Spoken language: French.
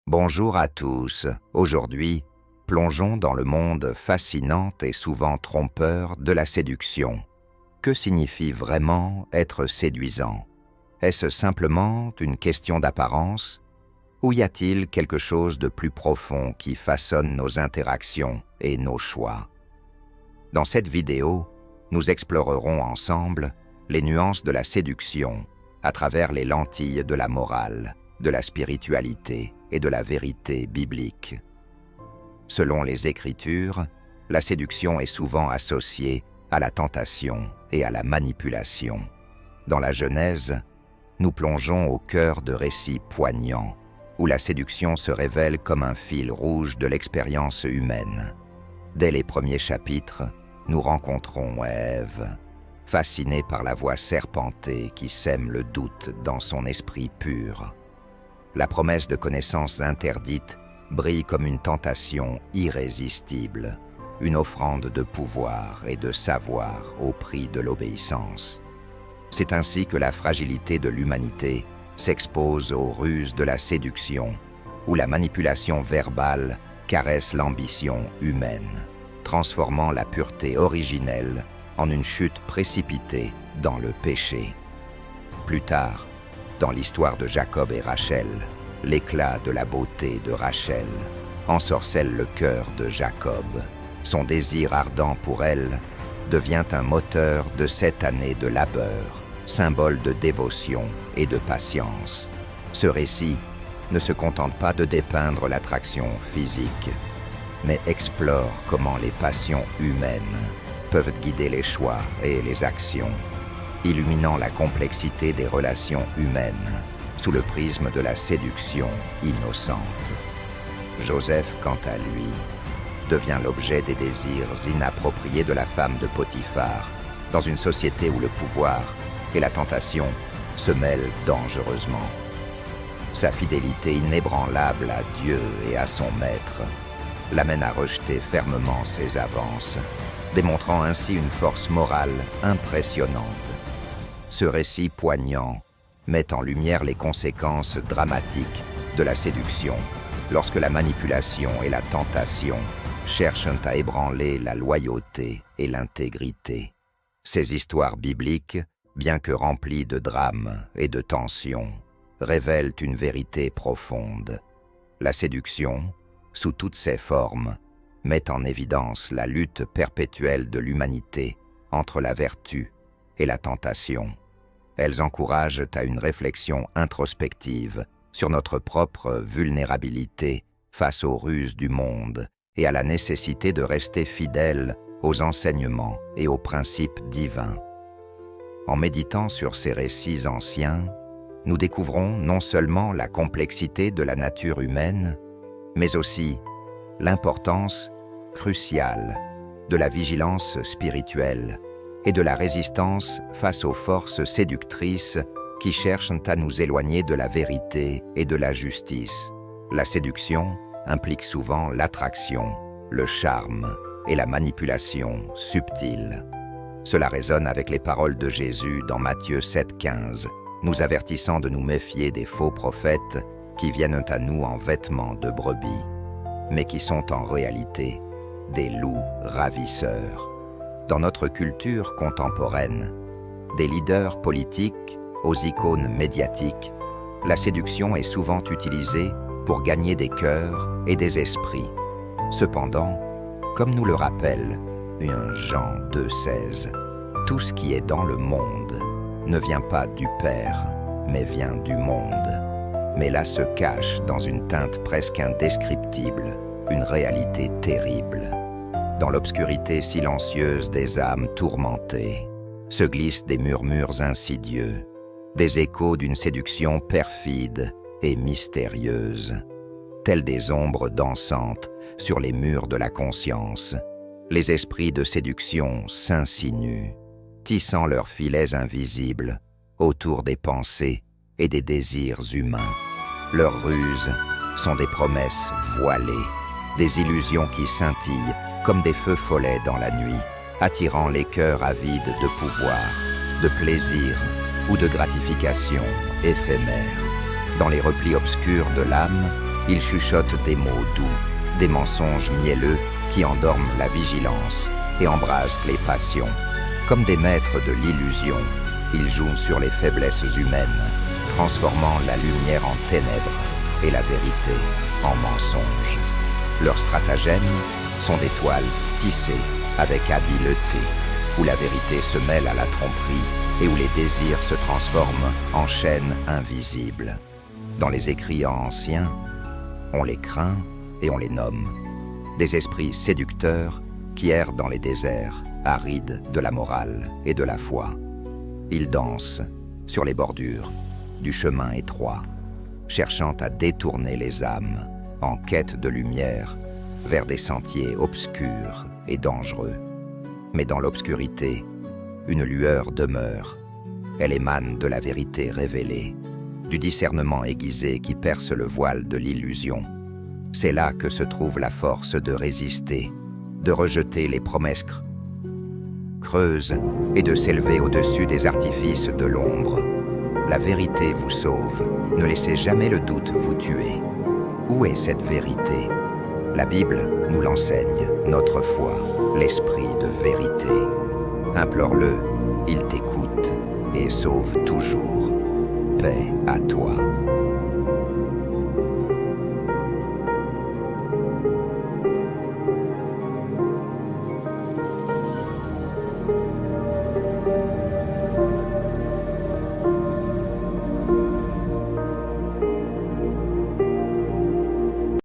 Bonjour à tous. Aujourd'hui, plongeons dans le monde fascinant et souvent trompeur de la séduction. Que signifie vraiment être séduisant? Est-ce simplement une question d'apparence? Ou y a-t-il quelque chose de plus profond qui façonne nos interactions et nos choix? Dans cette vidéo, nous explorerons ensemble les nuances de la séduction à travers les lentilles de la morale, de la spiritualité et de la vérité biblique. Selon les Écritures, la séduction est souvent associée à la tentation et à la manipulation. Dans la Genèse, nous plongeons au cœur de récits poignants, où la séduction se révèle comme un fil rouge de l'expérience humaine. Dès les premiers chapitres, nous rencontrons Ève, fascinée par la voix serpentée qui sème le doute dans son esprit pur. La promesse de connaissances interdites brille comme une tentation irrésistible, une offrande de pouvoir et de savoir au prix de l'obéissance. C'est ainsi que la fragilité de l'humanité s'expose aux ruses de la séduction, où la manipulation verbale caresse l'ambition humaine, transformant la pureté originelle en une chute précipitée dans le péché. Plus tard, dans l'histoire de Jacob et Rachel, l'éclat de la beauté de Rachel ensorcelle le cœur de Jacob. Son désir ardent pour elle devient un moteur de 7 années de labeur, symbole de dévotion et de patience. Ce récit ne se contente pas de dépeindre l'attraction physique, mais explore comment les passions humaines peuvent guider les choix et les actions, illuminant la complexité des relations humaines sous le prisme de la séduction innocente. Joseph, quant à lui, devient l'objet des désirs inappropriés de la femme de Potiphar, dans une société où le pouvoir et la tentation se mêlent dangereusement. Sa fidélité inébranlable à Dieu et à son maître l'amène à rejeter fermement ses avances, démontrant ainsi une force morale impressionnante. Ce récit poignant met en lumière les conséquences dramatiques de la séduction, lorsque la manipulation et la tentation cherchent à ébranler la loyauté et l'intégrité. Ces histoires bibliques, bien que remplies de drames et de tensions, révèlent une vérité profonde. La séduction, sous toutes ses formes, met en évidence la lutte perpétuelle de l'humanité entre la vertu et la tentation. Elles encouragent à une réflexion introspective sur notre propre vulnérabilité face aux ruses du monde et à la nécessité de rester fidèle aux enseignements et aux principes divins. En méditant sur ces récits anciens, nous découvrons non seulement la complexité de la nature humaine, mais aussi l'importance cruciale de la vigilance spirituelle et de la résistance face aux forces séductrices qui cherchent à nous éloigner de la vérité et de la justice. La séduction implique souvent l'attraction, le charme et la manipulation subtile. Cela résonne avec les paroles de Jésus dans Matthieu 7,15, nous avertissant de nous méfier des faux prophètes qui viennent à nous en vêtements de brebis, mais qui sont en réalité des loups ravisseurs. Dans notre culture contemporaine, des leaders politiques aux icônes médiatiques, la séduction est souvent utilisée pour gagner des cœurs et des esprits. Cependant, comme nous le rappelle un Jean 2,16, tout ce qui est dans le monde ne vient pas du Père, mais vient du monde. Mais là se cache, dans une teinte presque indescriptible, une réalité terrible. Dans l'obscurité silencieuse des âmes tourmentées, se glissent des murmures insidieux, des échos d'une séduction perfide et mystérieuse. Tels des ombres dansantes sur les murs de la conscience, les esprits de séduction s'insinuent, tissant leurs filets invisibles autour des pensées et des désirs humains. Leurs ruses sont des promesses voilées, des illusions qui scintillent comme des feux follets dans la nuit, attirant les cœurs avides de pouvoir, de plaisir ou de gratification éphémère. Dans les replis obscurs de l'âme, Ils chuchotent des mots doux, des mensonges mielleux qui endorment la vigilance et embrasent les passions. Comme des maîtres de l'illusion, ils jouent sur les faiblesses humaines, transformant la lumière en ténèbres et la vérité en mensonge. Leurs stratagèmes sont des toiles tissées avec habileté, où la vérité se mêle à la tromperie et où les désirs se transforment en chaînes invisibles. Dans les écrits anciens, on les craint et on les nomme. Des esprits séducteurs qui errent dans les déserts, arides de la morale et de la foi. Ils dansent sur les bordures du chemin étroit, cherchant à détourner les âmes en quête de lumière vers des sentiers obscurs et dangereux. Mais dans l'obscurité, une lueur demeure. Elle émane de la vérité révélée, du discernement aiguisé qui perce le voile de l'illusion. C'est là que se trouve la force de résister, de rejeter les promesses creuses et de s'élever au-dessus des artifices de l'ombre. La vérité vous sauve, ne laissez jamais le doute vous tuer. Où est cette vérité? La Bible nous l'enseigne, notre foi, l'esprit de vérité. Implore-le, il t'écoute et sauve toujours. Paix à toi.